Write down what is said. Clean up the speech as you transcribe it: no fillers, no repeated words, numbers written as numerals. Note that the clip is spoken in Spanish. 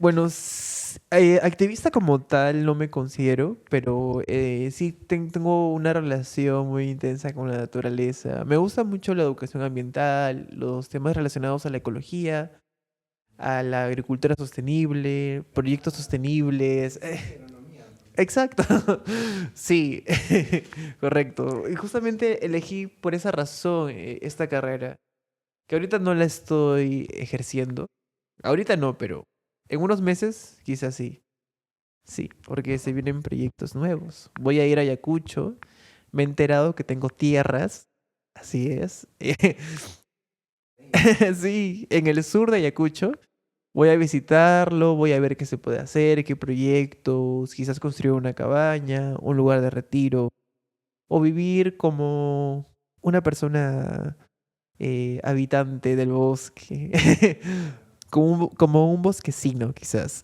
Bueno, activista como tal no me considero, pero sí tengo una relación muy intensa con la naturaleza. Me gusta mucho la educación ambiental, los temas relacionados a la ecología, a la agricultura sostenible, proyectos sostenibles. Exacto. Sí, correcto. Y justamente elegí por esa razón esta carrera, que ahorita no la estoy ejerciendo. Ahorita no, pero en unos meses quizás sí. Sí, porque se vienen proyectos nuevos. Voy a ir a Ayacucho. Me he enterado que tengo tierras. Así es. Sí, en el sur de Ayacucho. Voy a visitarlo, voy a ver qué se puede hacer, qué proyectos, quizás construir una cabaña, un lugar de retiro, o vivir como una persona habitante del bosque, como un bosquecino, quizás.